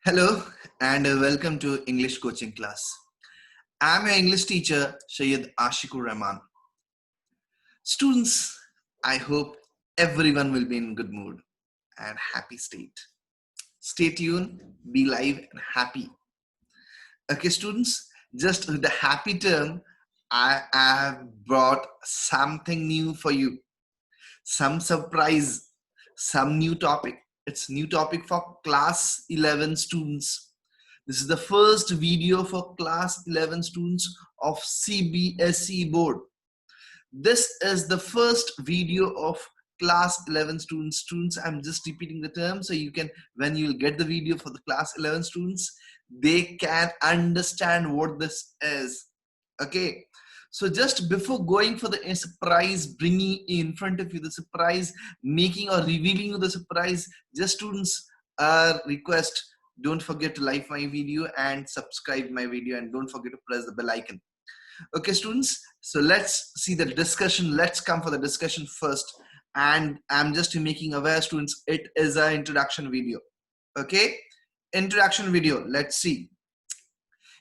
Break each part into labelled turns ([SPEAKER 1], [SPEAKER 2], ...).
[SPEAKER 1] Hello and welcome to English coaching class. I'm your English teacher Syed Ashikur Rahman. Students, I hope everyone will be in good mood and happy state. Stay tuned, be live and happy. Okay, students, just with the happy term, I have brought something new for you. Some surprise, some new topic. It's new topic for class 11 students. This is the first video for class 11 students of CBSE board. This is the first video of class 11 students. I'm just repeating the term so you can, when you'll get the video for the class 11 students, they can understand what this is. Okay. So just before going for the surprise, bringing in front of you the surprise, making or revealing you the surprise, just students, request, don't forget to like my video and subscribe my video, and don't forget to press the bell icon. Okay, students, so let's see the discussion. Let's come for the discussion first. And I'm just making aware, students, it is an introduction video. Okay, introduction video. Let's see.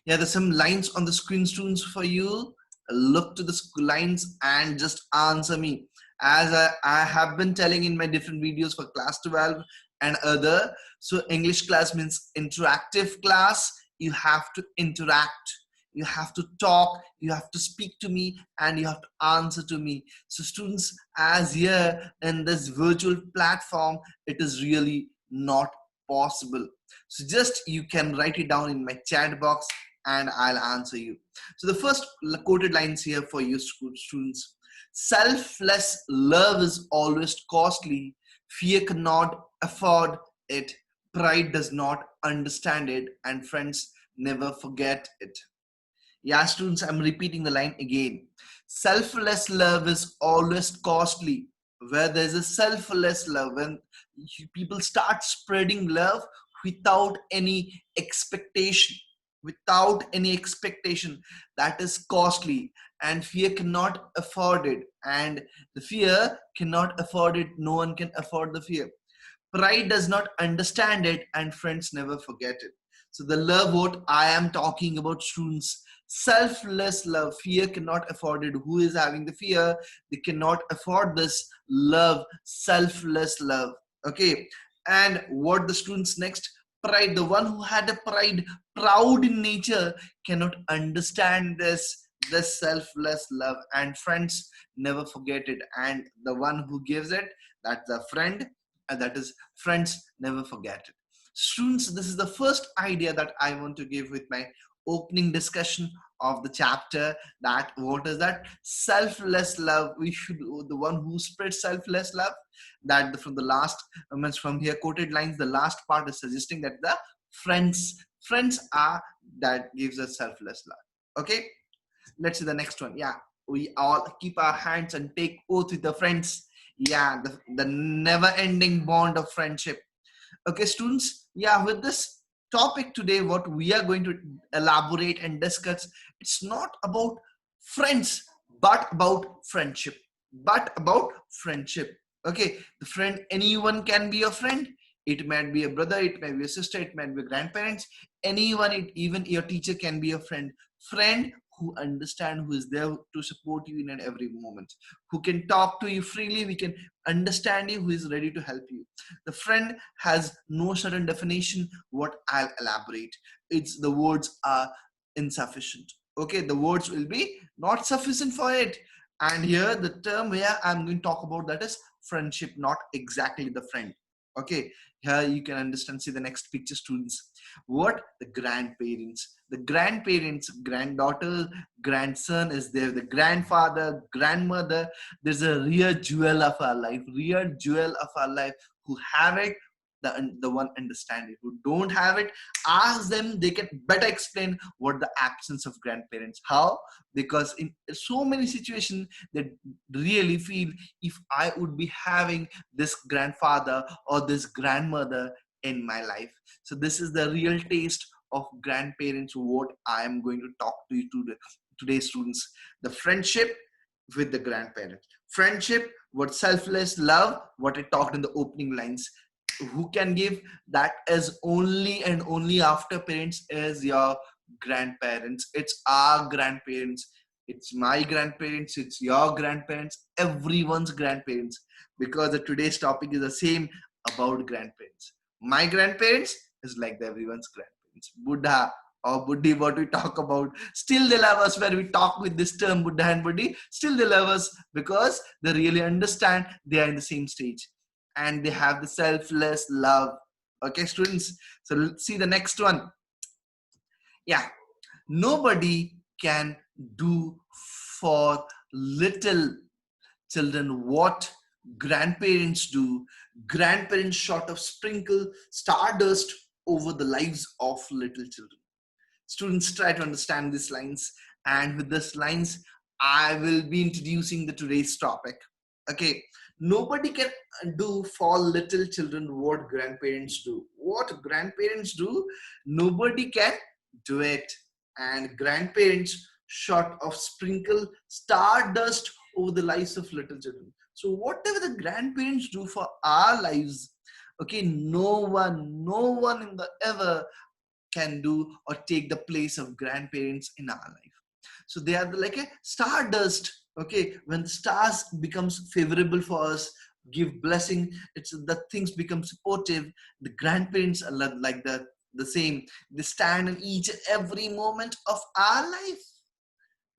[SPEAKER 1] Yeah, there's some lines on the screen, students, for you. Look to the lines and just answer me. As I have been telling in my different videos for class 12 and other. So English class means interactive class. You have to interact. You have to talk, you have to speak to me, and you have to answer to me. So students, as here in this virtual platform, it is really not possible. So just you can write it down in my chat box and I'll answer you. So the first quoted lines here for you students. Selfless love is always costly. Fear cannot afford it. Pride does not understand it. And friends never forget it. Yeah, students, I'm repeating the line again. Selfless love is always costly. Where there's a selfless love, when people start spreading love without any expectation, that is costly. And fear cannot afford it. And the fear cannot afford it. No one can afford the fear. Pride does not understand it, and friends never forget it. So the love what I am talking about, students, selfless love. Fear cannot afford it. Who is having the fear? They cannot afford this love, selfless love. Okay. And what the students next? Pride. The one who had a pride, proud in nature, cannot understand this selfless love, and friends never forget it. And the one who gives it, that's a friend, and that is friends never forget it. Students, this is the first idea that I want to give with my opening discussion of the chapter. That what is that? Selfless love. We should, the one who spreads selfless love, that from the last from here quoted lines, the last part is suggesting that the friends are that gives us selfless love. Okay, let's see the next one. Yeah, we all keep our hands and take oath with the friends. Yeah, the never ending bond of friendship. Okay, students, yeah, with this topic today, what we are going to elaborate and discuss, it's not about friends, but about friendship. Okay, the friend, anyone can be a friend. It might be a brother, it might be a sister, it might be grandparents, anyone, even your teacher can be a friend. Friend who understand, who is there to support you in at every moment, who can talk to you freely, we can understand you, who is ready to help you. The friend has no certain definition. What I'll elaborate, it's the words are insufficient. Okay, the words will be not sufficient for it. And here the term where I'm going to talk about, that is friendship, not exactly the friend. Okay, here you can understand. See the next picture, students. What? The grandparents, granddaughter, grandson is there, the grandfather, grandmother. There's a real jewel of our life, who have it, the one understand it. Who don't have it, ask them, they can better explain what the absence of grandparents. How? Because in so many situations they really feel, if I would be having this grandfather or this grandmother in my life. So this is the real taste of grandparents, what I am going to talk to you today, students. The friendship with the grandparents. Friendship, what selfless love, what I talked in the opening lines. who can give, that is only and only after parents, is your grandparents. It's our grandparents, it's my grandparents, it's your grandparents, everyone's grandparents, because the today's topic is the same about grandparents. My grandparents is like the everyone's grandparents. Buddha or Buddhi, what we talk about, still they love us. Where we talk with this term Buddha and Buddhi, still they love us because they really understand they are in the same stage and they have the selfless love. Okay, students. So let's see the next one. Yeah, nobody can do for little children what grandparents do. Grandparents sort of sprinkle stardust over the lives of little children. Students, try to understand these lines, and with these lines I will be introducing the today's topic. Okay, nobody can do for little children what grandparents do. What grandparents do, nobody can do it. And grandparents sort of sprinkle stardust over the lives of little children. So whatever the grandparents do for our lives, okay, no one in the ever can do or take the place of grandparents in our life. So they are like a stardust. Okay, when the stars becomes favorable for us, give blessing, it's the things become supportive. The grandparents are like the same. They stand in each and every moment of our life.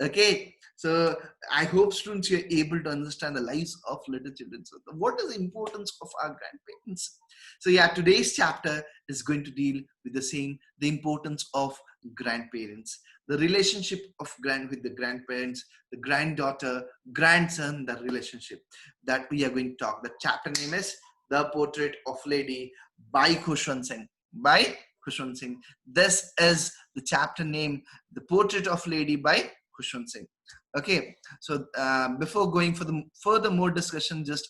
[SPEAKER 1] Okay, so I hope students you're able to understand the lives of little children. So what is the importance of our grandparents? So yeah, today's chapter is going to deal with the same, the importance of grandparents, the relationship of with the grandparents, the granddaughter, grandson, the relationship that we are going to talk. The chapter name is The Portrait of Lady by Khushwant Singh. By Khushwant Singh. This is the chapter name, The Portrait of Lady by Khushwant Singh. Okay, so before going for the further more discussion, just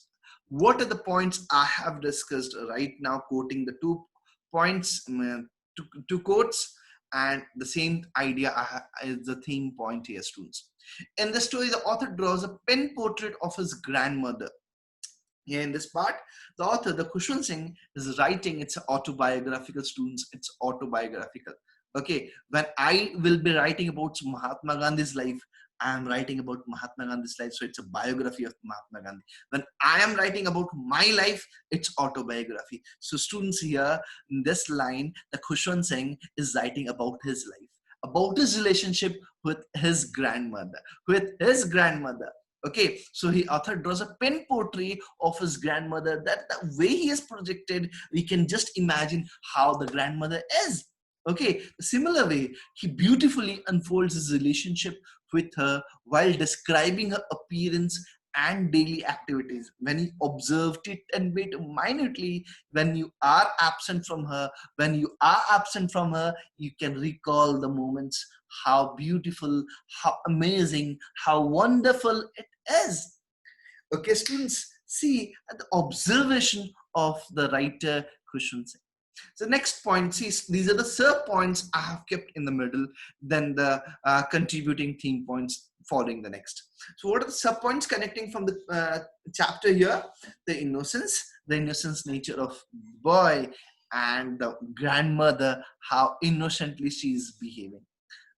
[SPEAKER 1] what are the points I have discussed right now, quoting the two points, two quotes, and the same idea is the theme point here, students. In the story, the author draws a pen portrait of his grandmother. Here in this part, the author, the Khushwant Singh, is writing. It's autobiographical, students. It's autobiographical. Okay, when I will be writing about Mahatma Gandhi's life, I am writing about Mahatma Gandhi's life. So it's a biography of Mahatma Gandhi. When I am writing about my life, it's autobiography. So students, here in this line, the Khushwant Singh is writing about his life, about his relationship with his grandmother, Okay, so he author draws a pen portrait of his grandmother. That the way he is projected, we can just imagine how the grandmother is. Okay, similar way, he beautifully unfolds his relationship with her while describing her appearance and daily activities. When he observed it and bit minutely, when you are absent from her, you can recall the moments, how beautiful, how amazing, how wonderful it is. Okay, students, see the observation of the writer Khushwant Singh. So next point, see, these are the sub points I have kept in the middle, then the contributing theme points following the next. So what are the sub points connecting from the chapter here? The innocence nature of boy, and the grandmother, how innocently she is behaving.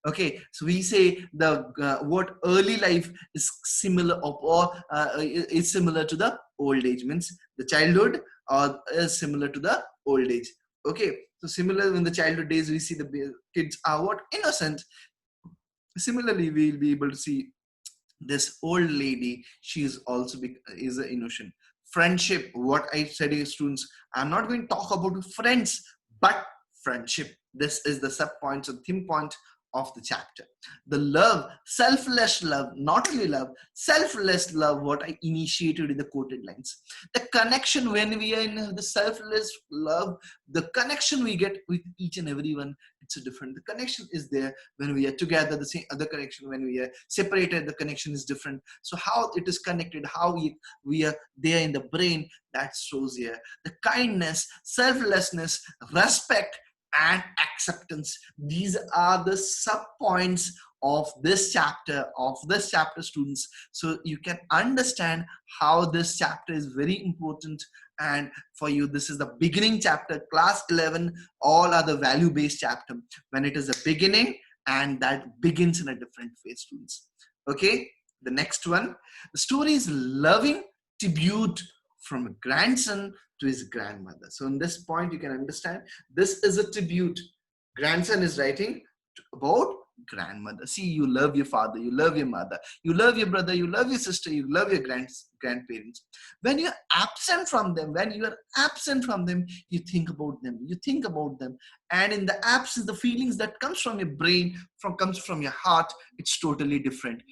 [SPEAKER 1] Okay, so we say the what early life is similar of, or is similar to the old age, means the childhood or is similar to the old age. Okay, so similar in the childhood days we see the kids are what innocent. Similarly, we'll be able to see this old lady, she is also is an innocent. Friendship, what I said is, students, I'm not going to talk about friends, but friendship. This is the sub points or theme point of the chapter. The love, selfless love, not only love, selfless love, what I initiated in the quoted lines. The connection when we are in the selfless love, the connection we get with each and everyone, it's a different. The connection is there when we are together. The same other connection when we are separated, the connection is different. So how it is connected, how we are there in the brain, that shows here. The kindness, selflessness, respect, and acceptance. These are the sub points of this chapter, students. So you can understand how this chapter is very important And for you, this is the beginning chapter. Class 11, all are the value-based chapter. When it is a beginning, and that begins in a different phase, students. Okay, the next one. The story is loving tribute from a grandson to his grandmother. So in this point, you can understand this is a tribute. Grandson is writing about grandmother. See, you love your father, you love your mother, you love your brother, you love your sister, you love your grandparents. When you're absent from them, you think about them, and in the absence, the feelings that comes from your brain, comes from your heart, it's totally different.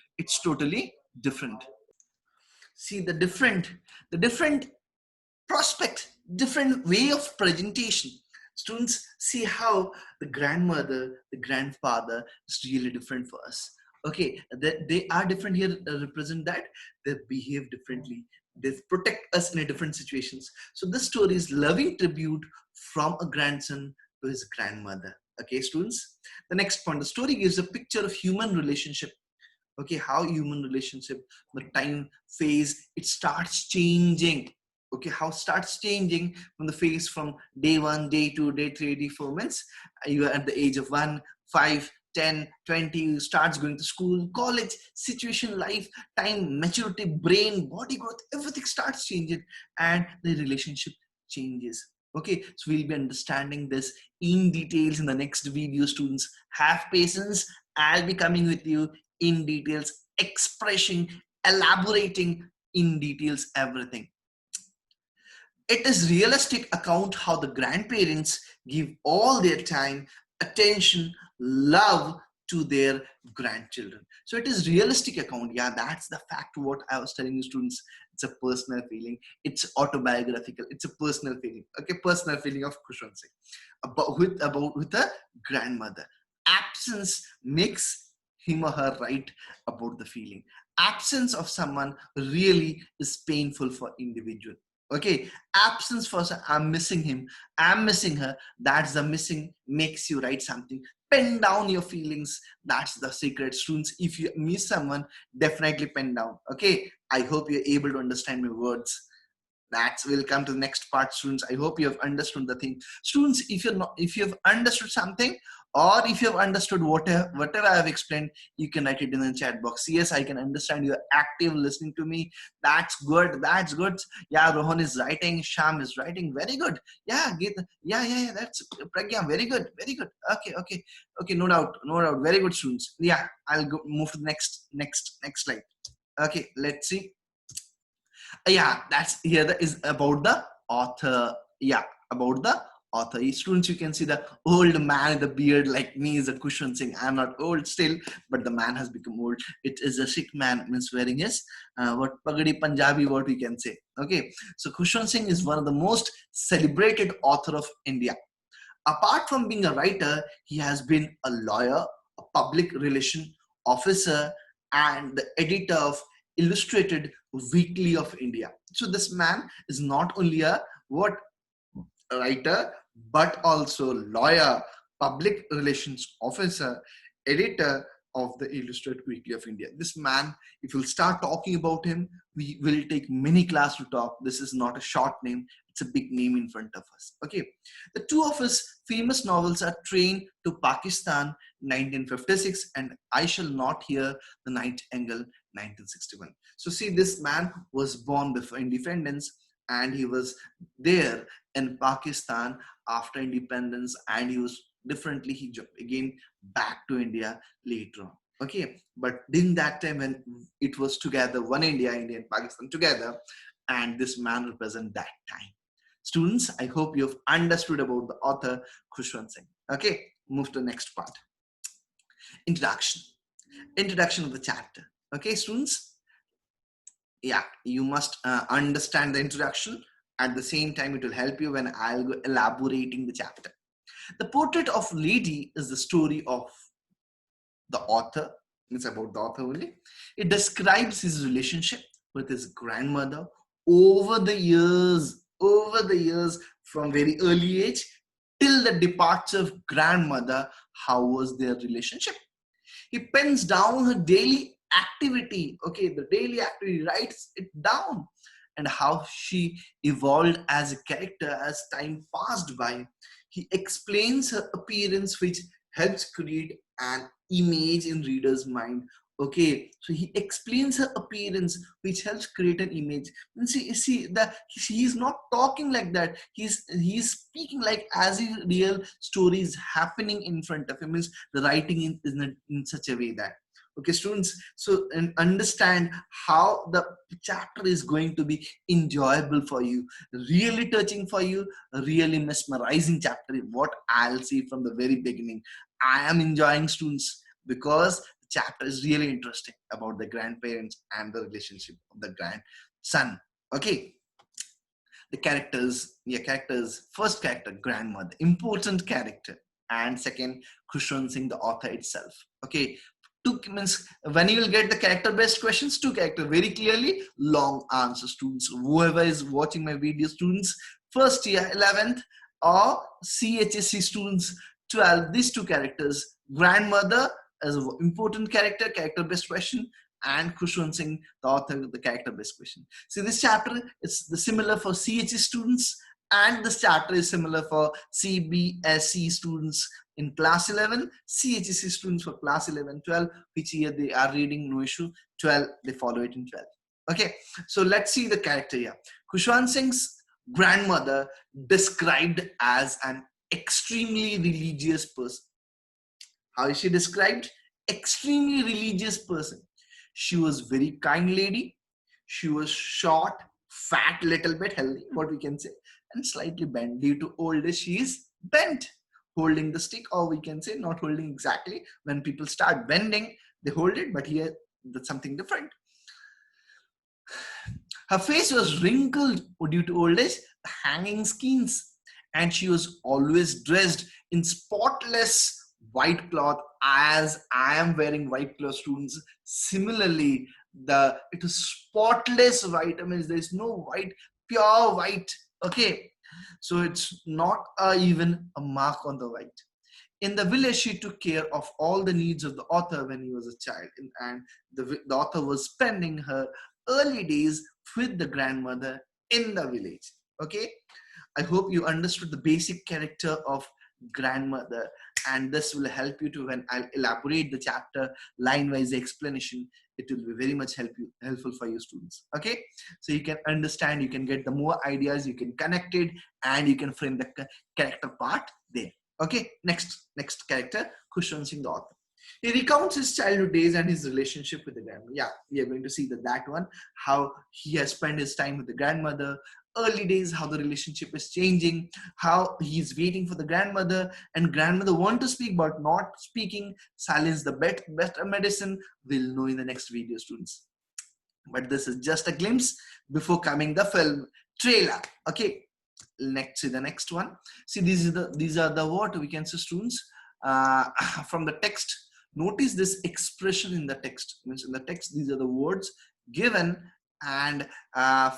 [SPEAKER 1] See, the different prospect, different way of presentation. Students, see how the grandmother, the grandfather is really different for us. Okay, they are different here, represent that they behave differently. They protect us in a different situations. So this story is loving tribute from a grandson to his grandmother. Okay, students. The next point, the story gives a picture of human relationship. Okay, how human relationship, the time phase, it starts changing. Okay, how starts changing from the phase from day 1, day 2, day 3, day 4 months. You are at the age of 1, 5, 10, 20, you starts going to school, college, situation, life, time, maturity, brain, body growth, everything starts changing, and the relationship changes. Okay, so we'll be understanding this in details in the next video, students. Have patience. I'll be coming with you in details, expressing, elaborating in details everything. It is realistic account how the grandparents give all their time, attention, love to their grandchildren. So it is realistic account. Yeah, that's the fact what I was telling you, students. It's a personal feeling. It's autobiographical. It's a personal feeling. Okay, personal feeling of Khushwant Singh with a grandmother. Absence makes him or her write about the feeling. Absence of someone really is painful for individual. Okay, absence for I'm missing him, I'm missing her. That's the missing makes you write something. Pen down your feelings. That's the secret, students. If you miss someone, definitely pen down. Okay, I hope you're able to understand my words. That's will come to the next part, students. I hope you have understood the thing, students. If you have understood something, or if you have understood whatever I have explained, you can write it in the chat box. Yes, I can understand, you're active listening to me. That's good. Yeah, Rohan is writing, Sham is writing, very good. Yeah, yeah, that's Pragya, very good. Okay, no doubt, very good, students. Yeah, I'll go move to the next slide. Okay, let's see. Yeah, that's here that is about the author. Yeah, about the author. Students, you can see the old man, the beard like me is a Khushwant Singh. I'm not old still, but the man has become old. It is a Sikh man, means wearing his what pagadi Punjabi, what we can say. Okay, so Khushwant Singh is one of the most celebrated author of India. Apart from being a writer, he has been a lawyer, a public relation officer, and the editor of Illustrated Weekly of India. So this man is not only a writer, but also lawyer, public relations officer, editor of the Illustrated Weekly of India. This man, if we'll start talking about him, we will take many class to talk. This is not a short name, it's a big name in front of us. Okay, the two of his famous novels are Train to Pakistan 1956 and I Shall Not Hear the Nightingale 1961. So see, this man was born before independence and he was there in Pakistan after independence, and he was differently, he again back to India later on. Okay, but in that time when it was together, one India and Pakistan together, and this man represent that time. Students, I hope you have understood about the author Khushwant Singh. Okay, move to the next part. Introduction of the chapter. Okay, students, yeah, you must understand the introduction. At the same time, it will help you when I'll go elaborating the chapter. The Portrait of Lady is the story of the author. It's about the author only. It describes his relationship with his grandmother over the years from very early age till the departure of grandmother. How was their relationship? He pens down her daily activity. Okay, the daily activity, writes it down. and how she evolved as a character as time passed by. He explains her appearance, which helps create an image in reader's mind. Okay, so he explains her appearance, which helps create an image. And see that he's not talking like that. He's speaking like as if real story is happening in front of him. Means the writing in such a way that, okay students, so and understand how the chapter is going to be enjoyable for you, really touching for you, really mesmerizing chapter. What I'll see from the very beginning, I am enjoying students because the chapter is really interesting about the grandparents and the relationship of the grandson. Okay, the characters, yeah, characters. First character, grandmother, important character, and second, Khushwant Singh, the author itself. Okay, two means when you will get the character-based questions, two character very clearly, long answer. Students, whoever is watching my video, students, first year, 11th, or CHSC students, 12. These two characters, grandmother as an important character, character-based question, and Khushwant Singh, the author of the character-based question. See, this chapter is similar for CHE students, and this chapter is similar for CBSE students in class 11, CHEC students for class 11, 12, which year they are reading, no issue. 12, they follow it in 12. Okay, so let's see the character here. Khushwant Singh's grandmother described as an extremely religious person. How is she described? Extremely religious person. She was very kind lady. She was short, fat, little bit healthy, what we can say, and slightly bent. Due to old age, she is bent, holding the stick, or we can say not holding exactly. When people start bending, they hold it, but here that's something different. Her face was wrinkled due to old age, hanging skins, and she was always dressed in spotless white cloth, as I am wearing white cloth, students. Similarly, it is spotless white. I mean, there is no white, pure white. Okay, so it's not even a mark on the white. In the village, she took care of all the needs of the author when he was a child, and the author was spending her early days with the grandmother in the village. Okay, I hope you understood the basic character of grandmother, and this will help you to, when I'll elaborate the chapter line-wise explanation, it will be very much helpful for you students. Okay, so you can understand, you can get the more ideas, you can connect it, and you can frame the character part there. Okay, next character, Khushwant Singh, the author. He recounts his childhood days and his relationship with the grandmother. Yeah, we are going to see that one, how he has spent his time with the grandmother, early days, how the relationship is changing, how he's waiting for the grandmother, and grandmother want to speak but not speaking. Silence the better medicine. We'll know in the next video, students. But this is just a glimpse before coming the film trailer. Okay, next, see the next one. See, these are the what we can say, students, from the text. Notice this expression in the text. Means in the text, these are the words given, and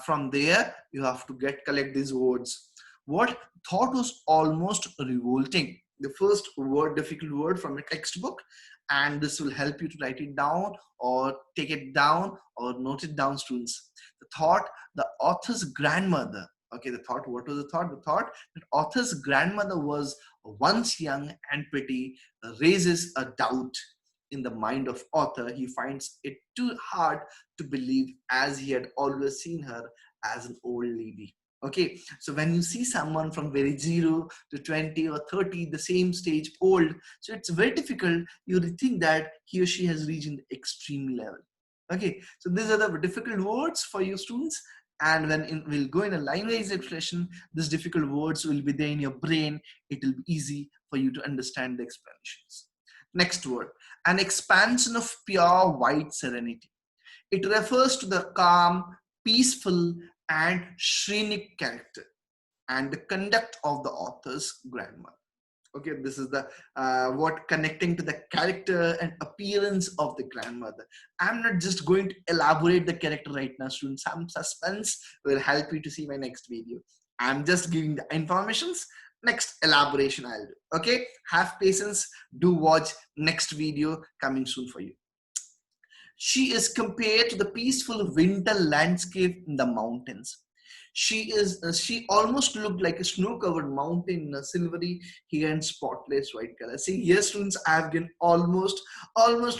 [SPEAKER 1] from there you have to collect these words. What thought was almost revolting, the first word, difficult word from a textbook, and this will help you to write it down or take it down or note it down, students. The thought, the author's grandmother. Okay, the thought, what was the thought? The thought that author's grandmother was once young and pretty raises a doubt in the mind of author. He finds it too hard to believe, as he had always seen her as an old lady. Okay, so when you see someone from very 0 to 20 or 30, the same stage, old, so it's very difficult. You think that he or she has reached the extreme level. Okay, so these are the difficult words for you students, and when we'll go in a line-wise expression, these difficult words will be there in your brain. It will be easy for you to understand the explanations. Next word, an expansion of pure white serenity. It refers to the calm, peaceful, and scenic character and the conduct of the author's grandmother. Okay, this is the what connecting to the character and appearance of the grandmother. I'm not just going to elaborate the character right now, students. Some suspense will help you to see my next video. I'm just giving the informations. Next elaboration I'll do. Okay, have patience. Do watch next video coming soon for you. She is compared to the peaceful winter landscape in the mountains. She almost looked like a snow-covered mountain in a silvery hair and spotless white color. See, here students, I have given almost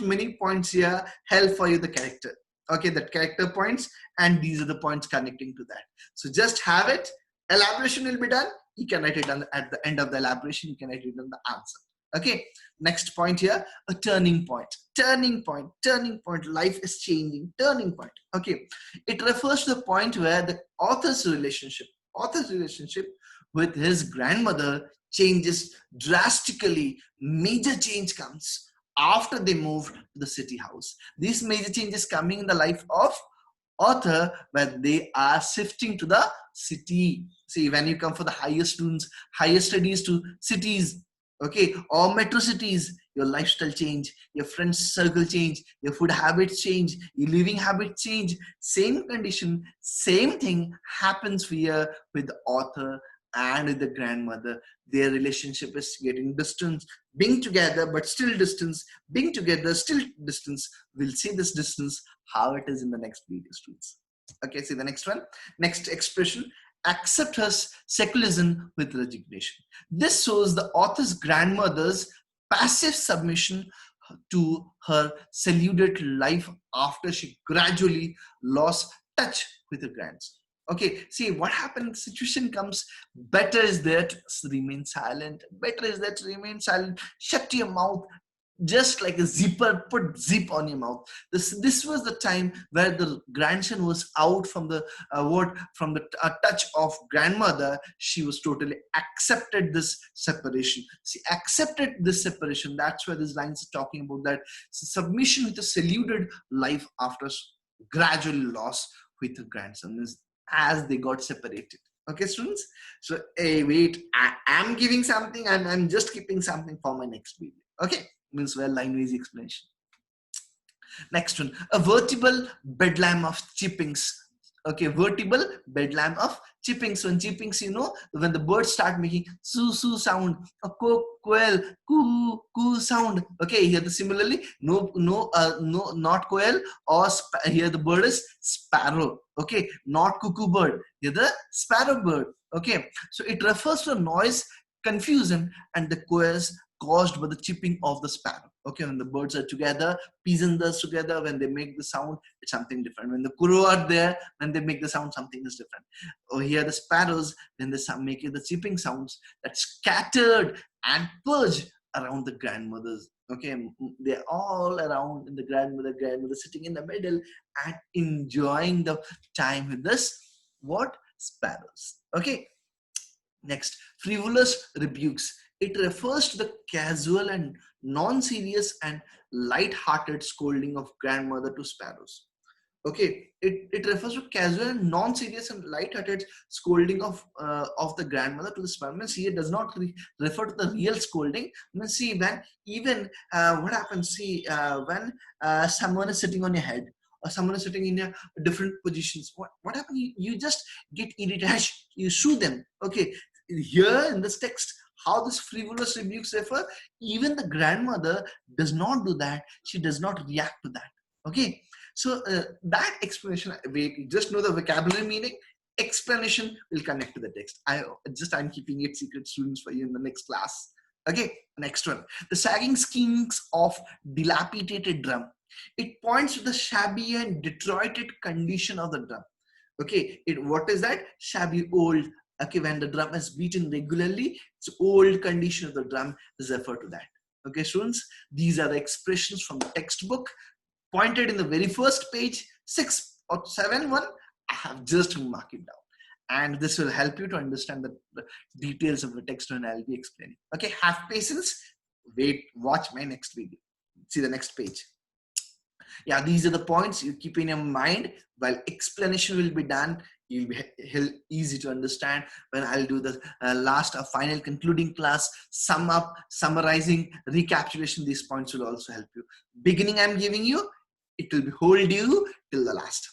[SPEAKER 1] many points here. Help for you the character. Okay, that character points, and these are the points connecting to that. So just have it. Elaboration will be done. You can write it on at the end of the elaboration. You can write it on the answer. Okay, next point here, a turning point. Turning point, turning point. Life is changing. Turning point. Okay, it refers to the point where the author's relationship with his grandmother changes drastically. Major change comes after they move to the city house. These major changes coming in the life of author where they are shifting to the city. See, when you come for the higher students, higher studies to cities, okay, or metro cities, your lifestyle change, your friends circle change, your food habits change, your living habits change. Same condition, same thing happens here with the author and with the grandmother. Their relationship is getting distance, being together but still distance, being together still distance. We'll see this distance how it is in the next video, students. Okay, see the next one. Next expression, accept her secularism with resignation. This shows the author's grandmother's passive submission to her secluded life after she gradually lost touch with her grandson. Okay, see what happened, situation comes, better is there to remain silent, better is there to remain silent, shut your mouth, just like a zipper, put zip on your mouth. This was the time where the grandson was out from the touch of grandmother. She was totally accepted this separation. She accepted this separation. That's where this lines are talking about, that submission with a secluded life after gradual loss with her grandson as they got separated. Okay, students. So, hey, wait, I am giving something, and I'm just keeping something for my next video. Okay, means well line-wise explanation. Next one, a vertebral bedlam of chippings. Okay, vertebral bedlam of chippings. When chippings, when the birds start making su su sound, a quail, coo coo sound. Okay, here the similarly, no, not quail, or here the bird is sparrow. Okay, not cuckoo bird. Here the sparrow bird. Okay, so it refers to a noise, confusion, and the quails caused by the chipping of the sparrow. Okay, when the birds are together, peasants are together, when they make the sound, it's something different. When the crow are there, when they make the sound, something is different. Or here the sparrows, when they make the chipping sounds, that scattered and purged around the grandmothers. Okay, they're all around in the grandmother sitting in the middle and enjoying the time with this, what? Sparrows. Okay, next, frivolous rebukes. It refers to the casual and non-serious and light-hearted scolding of grandmother to sparrows. Okay, it refers to casual and non-serious and light-hearted scolding of the grandmother to the sparrow. Means here does not refer to the real scolding. Means see, when even what happens, see when someone is sitting on your head, or someone is sitting in a different positions, what happens? You just get irritated, you shoo them. Okay, here in this text, how this frivolous rebukes refer, even the grandmother does not do that. She does not react to that. Okay, so that explanation, wait, just know the vocabulary meaning, explanation will connect to the text. I'm keeping it secret, students, for you in the next class. Okay, next one, the sagging skins of dilapidated drum. It points to the shabby and deteriorated condition of the drum. Okay, what is that? Shabby, old. Okay, when the drum is beaten regularly, it's old condition of the drum is referred to that. Okay, students, these are the expressions from the textbook pointed in the very first page, 6 or 7-1. I have just marked it down, and this will help you to understand the details of the text, and I'll be explaining. Okay, have patience. Wait, watch my next video. See the next page. Yeah, these are the points you keep in your mind while explanation will be done. You'll be easy to understand when I'll do the last final concluding class, summarizing, recapitulation. These points will also help you. Beginning I'm giving you, it will hold you till the last.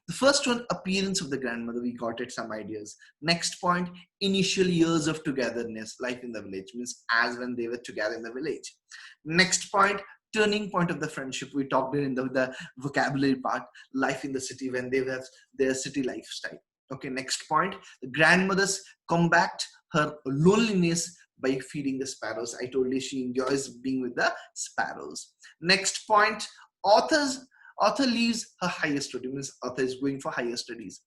[SPEAKER 1] The first one, appearance of the grandmother, we got it, some ideas. Next point, initial years of togetherness, life in the village, means as when they were together in the village. Next point, turning point of the friendship, we talked in the vocabulary part, life in the city when they have their city lifestyle. Okay, next point, the grandmothers combat her loneliness by feeding the sparrows. I told you she enjoys being with the sparrows. Next point, author leaves her higher study, means author is going for higher studies.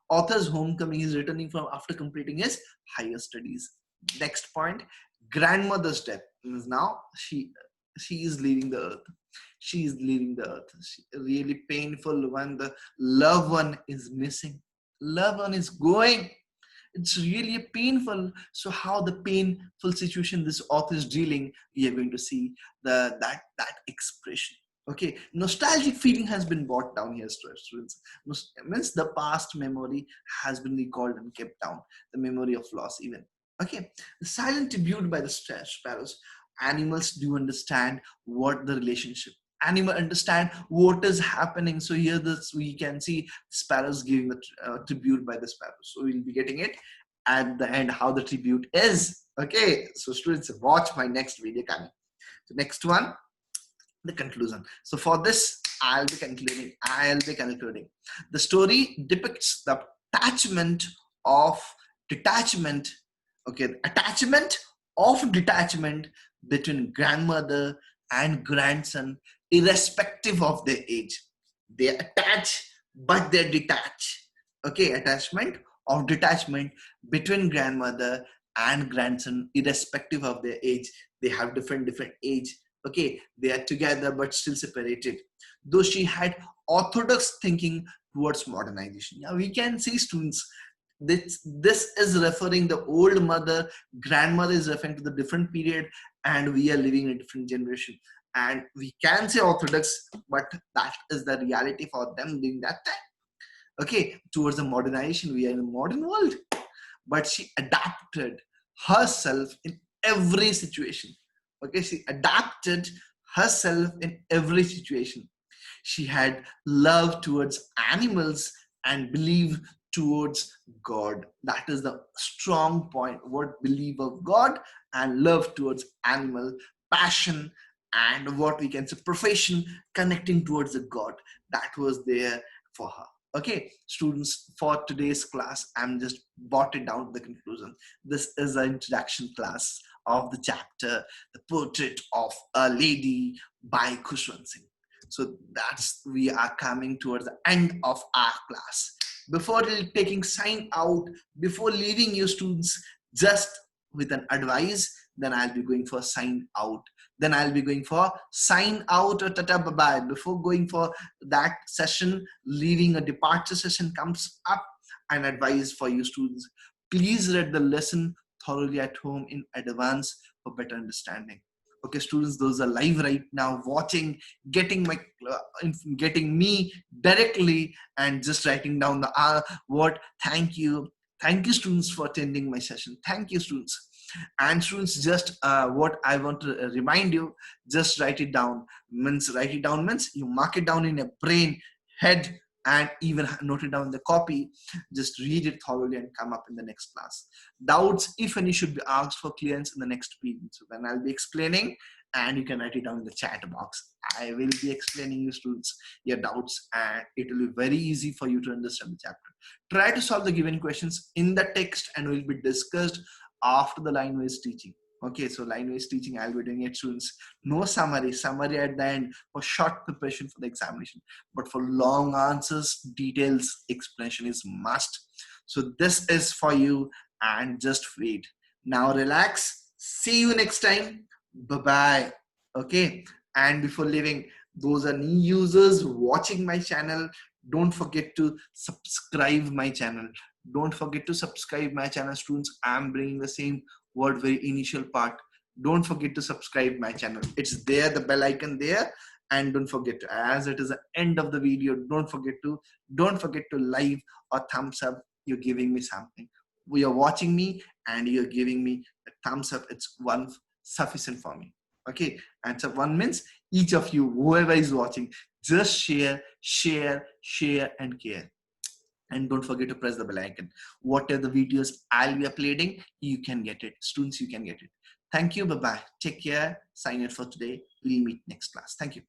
[SPEAKER 1] Author's homecoming is returning from after completing his higher studies. Next point, grandmother's death, means now she is leaving the earth. She is leaving the earth. Really painful when the loved one is missing. Loved one is going. It's really painful. So how the painful situation this author is dealing, we are going to see that expression. Okay, nostalgic feeling has been brought down here, students. Means the past memory has been recalled and kept down. The memory of loss even. Okay, the silent tribute by the sparrows. Animals do understand what the relationship. Animal understand what is happening. So here this we can see sparrows giving the tribute by the sparrows. So we'll be getting it at the end how the tribute is. Okay, so students, watch my next video coming. The next one, the conclusion. So for this, I'll be concluding. The story depicts the attachment of detachment. Okay, attachment of detachment between grandmother and grandson, irrespective of their age. They attach, but they detach. Okay, attachment of detachment between grandmother and grandson, irrespective of their age. They have different age. Okay, they are together but still separated. Though she had orthodox thinking towards modernization. Yeah, we can see students. This is referring the old mother, grandmother is referring to the different period, and we are living in a different generation. And we can say orthodox, but that is the reality for them during that time. Okay, towards the modernization, we are in a modern world, but she adapted herself in every situation. Okay, she adapted herself in every situation. She had love towards animals and belief towards God. That is the strong point. What belief of God and love towards animal, passion, and what we can say profession connecting towards the God. That was there for her. Okay, students, for today's class, I'm just brought it down to the conclusion. This is an introduction class of the chapter, The Portrait of a Lady by Khushwant Singh. So that's, we are coming towards the end of our class. Before taking sign out, before leaving you students, just with an advice, then I'll be going for sign out. Then I'll be going for sign out or tata bye-bye. Before going for that session, leaving a departure session comes up, and advice for you students. Please read the lesson thoroughly at home in advance for better understanding. Okay, students, those are live right now, watching, getting me directly, and just writing down the what. Thank you, students, for attending my session. Thank you, students. And students, just what I want to remind you, just write it down. Means you mark it down in your brain, head, and even note it down in the copy. Just read it thoroughly and come up in the next class. Doubts, if any, should be asked for clearance in the next period. So when I'll be explaining, and you can write it down in the chat box. I will be explaining you students your doubts, and it will be very easy for you to understand the chapter. Try to solve the given questions in the text, and will be discussed after the line-wise teaching. Okay, so line-wise teaching, I'll be doing it, students. No summary at the end for short preparation for the examination. But for long answers, details, explanation is must. So this is for you, and just wait. Now relax. See you next time. Bye-bye. Okay, and before leaving, those are new users watching my channel, don't forget to subscribe my channel. Don't forget to subscribe my channel, students. I'm bringing the same word, very initial part. Don't forget to subscribe my channel. It's there, the bell icon there. And don't forget, as it is the end of the video, don't forget to like or thumbs up. You're giving me something. You're watching me and you're giving me a thumbs up. It's one sufficient for me. Okay, and so one means each of you, whoever is watching, just share, and care. And don't forget to press the bell icon. Whatever the videos I'll be uploading, you can get it. Students, you can get it. Thank you. Bye-bye. Take care. Sign in for today. We'll meet next class. Thank you.